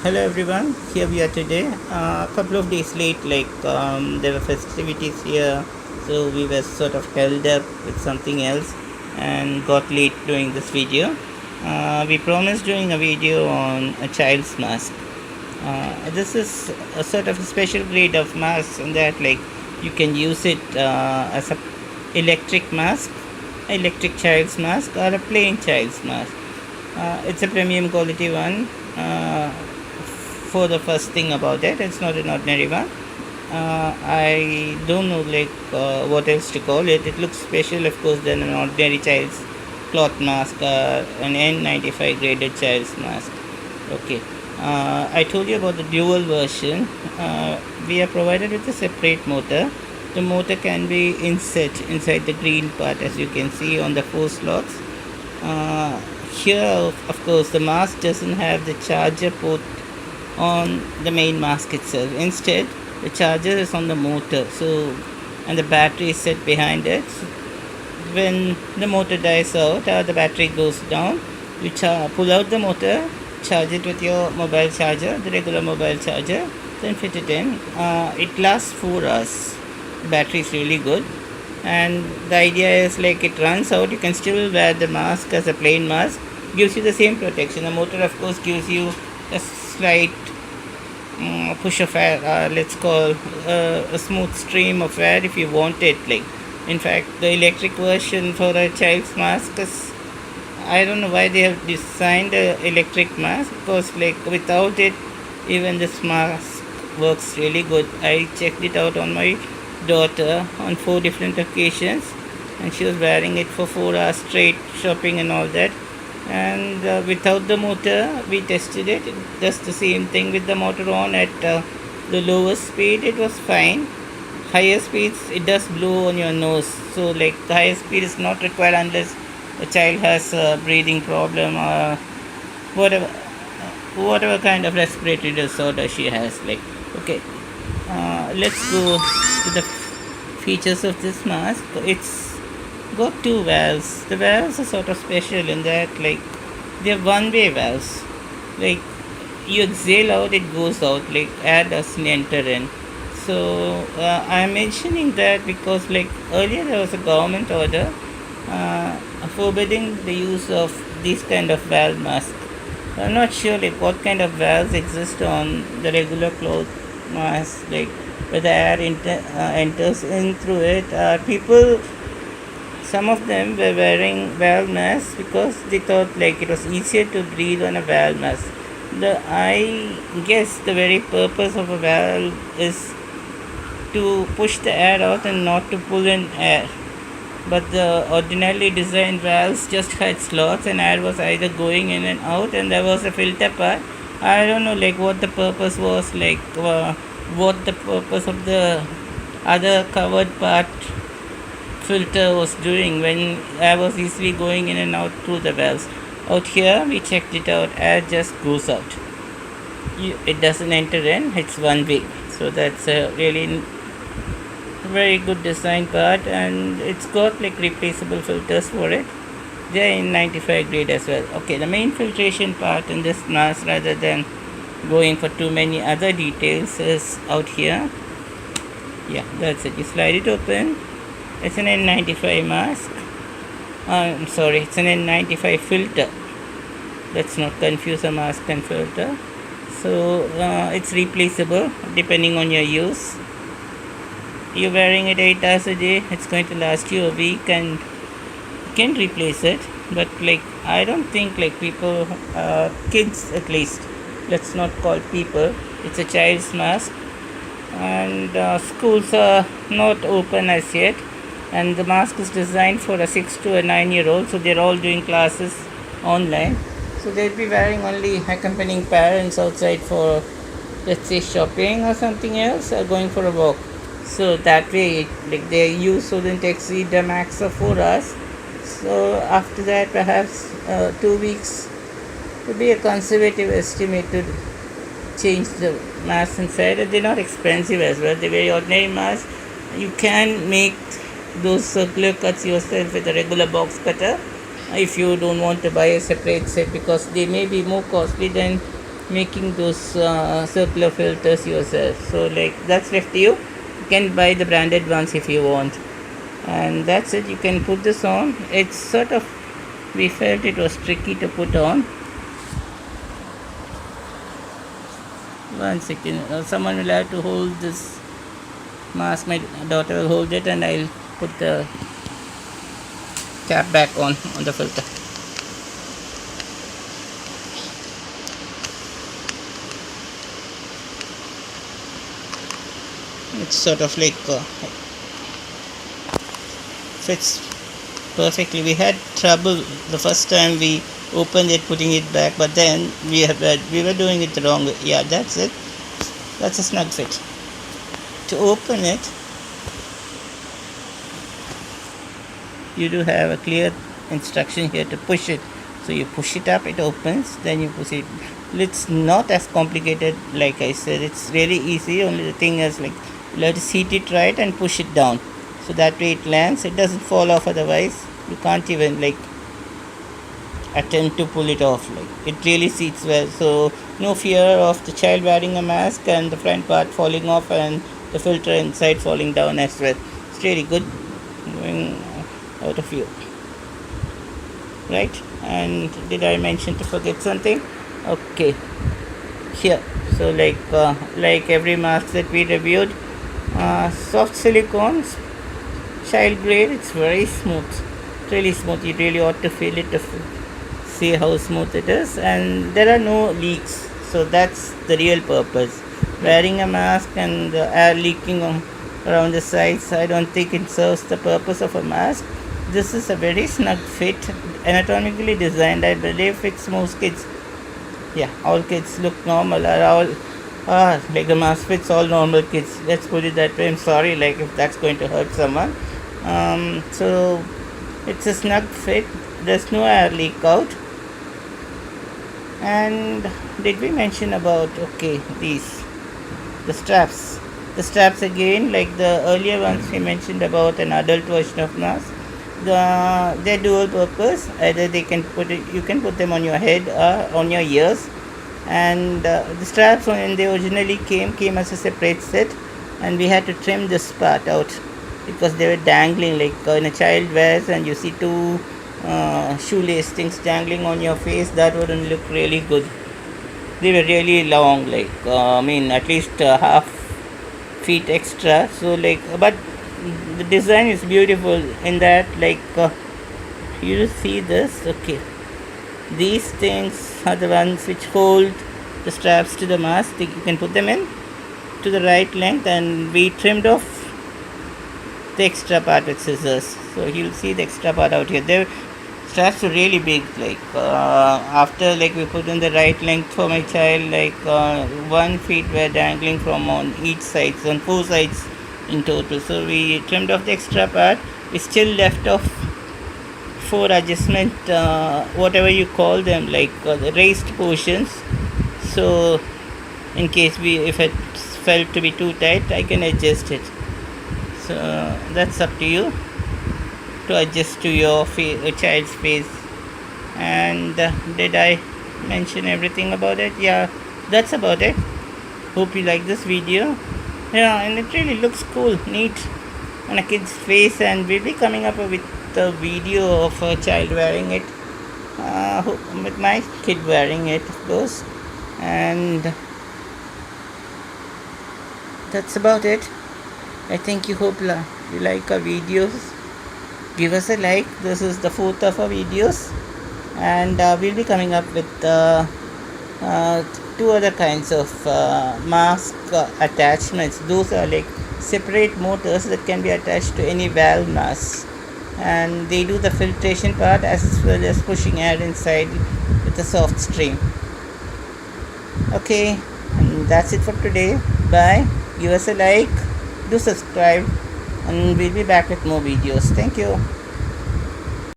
Hello everyone, here we are today. A couple of days late, there were festivities here, so we were sort of held up with something else and got late doing this video. We promised doing a video on a child's mask. This is a sort of a special grade of mask in that you can use it as a electric mask, electric child's mask or a plain child's mask. It's a premium quality one. For the first thing about it, it's not an ordinary one. I don't know what else to call it. It looks special, of course, than an ordinary child's cloth mask or an N-95 graded child's mask. Okay. I told you about the dual version. We are provided with a separate motor. The motor can be inset inside the green part, as you can see on the 4 slots. Here, of course, the mask doesn't have the charger port on the main mask itself. Instead, the charger is on the motor, and the battery is set behind it. So when the motor dies out or the battery goes down, you pull out the motor, charge it with your mobile charger, the regular mobile charger, then fit it in. It lasts 4 hours. The battery is really good, and the idea is it runs out, you can still wear the mask as a plain mask. Gives you the same protection. The motor, of course, gives you a slight push of air, let's call a smooth stream of air if you want it. In fact, the electric version for a child's mask is, I don't know why they have designed an electric mask, because without it, even this mask works really good. I checked it out on my daughter on 4 different occasions, and she was wearing it for 4 hours straight, shopping and all that. And without the motor, we tested it. It does the same thing. With the motor on at the lowest speed, it was fine. Higher speeds, it does blow on your nose. So the higher speed is not required unless the child has a breathing problem or whatever kind of respiratory disorder she has. Okay, let's go to the features of this mask. It's got 2 valves. The valves are sort of special in that they're one-way valves. You exhale out, it goes out. Air doesn't enter in. So I'm mentioning that because earlier there was a government order forbidding the use of these kind of valve masks. I'm not sure what kind of valves exist on the regular cloth mask, whether air enters in through it. Some of them were wearing valve masks because they thought it was easier to breathe on a valve mask. I guess the very purpose of a valve is to push the air out and not to pull in air. But the ordinarily designed valves just had slots, and air was either going in and out, and there was a filter part. I don't know what the purpose was, what the purpose of the other covered part filter was doing when air was easily going in and out through the valves. Out here, we checked it out. Air just goes out. It doesn't enter in. It's one way. So that's a really very good design part, and it's got replaceable filters for it. They're in N-95 grade as well. Okay, the main filtration part in this mask, rather than going for too many other details, is out here. Yeah, that's it. You slide it open. It's an N95 mask. I'm sorry, it's an N95 filter. Let's not confuse a mask and filter. So it's replaceable depending on your use. You're wearing it 8 hours a day, it's going to last you a week, and you can replace it. But I don't think people, kids at least, let's not call people, it's a child's mask, and schools are not open as yet. And the mask is designed for a 6 to a 9-year-old, so they're all doing classes online. So they'll be wearing only accompanying parents outside for, let's say, shopping or something else, or going for a walk. So that way, their use wouldn't exceed the max of 4 hours. So after that, perhaps 2 weeks would be a conservative estimate to change the mask inside. And they're not expensive as well. They're very ordinary masks. You can make those circular cuts yourself with a regular box cutter if you don't want to buy a separate set, because they may be more costly than making those circular filters yourself. So like that's left to you. You can buy the branded ones if you want, and that's it. You can put this on. It's sort of, we felt it was tricky to put on. One second, someone will have to hold this mask. My daughter will hold it, and I'll put the cap back on the filter. It's sort of like fits perfectly. We had trouble the first time we opened it, putting it back, but then we were doing it wrong. Yeah, that's it. That's a snug fit. To open it, you do have a clear instruction here to push it. So you push it up, it opens, then you push it. It's not as complicated, like I said. It's really easy. Only the thing is, like, you have to seat it right and push it down, so that way it lands. It doesn't fall off. Otherwise you can't even like attempt to pull it off. Like, it really seats well, so no fear of the child wearing a mask and the front part falling off and the filter inside falling down as well. It's really good going out of view, right? And did I mention to forget something? Okay, here. So like every mask that we reviewed, soft silicone, child grade. It's very smooth, really smooth. You really ought to feel it to see how smooth it is, and there are no leaks. So that's the real purpose. Wearing a mask and the air leaking around the sides, I don't think it serves the purpose of a mask. This is a very snug fit, anatomically designed. I believe fits most kids. Yeah, all kids look normal. Are all like the mask fits all normal kids. Let's put it that way. I'm sorry, like if that's going to hurt someone. So it's a snug fit. There's no air leak out. And did we mention about the straps? The straps again, like the earlier ones we mentioned about an adult version of mask. They're dual purpose. Either you can put them on your head or on your ears. And the straps when they originally came as a separate set, and we had to trim this part out because they were dangling, like when a child wears and you see two shoelace things dangling on your face. That wouldn't look really good. They were really long, like at least half feet extra. So but the design is beautiful in that, you see this. Okay, these things are the ones which hold the straps to the mask. You can put them in to the right length, and we trimmed off the extra part with scissors. So you'll see the extra part out here. The straps were really big. After we put in the right length for my child, 1 feet were dangling from on each side, so on 4 sides in total. So we trimmed off the extra part. We still left off 4 adjustment, whatever you call them, the raised portions. So in case if it felt to be too tight, I can adjust it. So that's up to you to adjust to your child's face. And did I mention everything about it? Yeah, that's about it. Hope you like this video. Yeah, and it really looks cool, neat on a kid's face, and we'll be coming up with a video of a child wearing it, with my kid wearing it, of course. And that's about it. I think you like our videos. Give us a like. This is the 4th of our videos, and we'll be coming up with 2 other kinds of mask attachments. Those are like separate motors that can be attached to any valve mask, and they do the filtration part as well as pushing air inside with a soft stream. Okay, and that's it for today. Bye. Give us a like, do subscribe, and we'll be back with more videos. Thank you.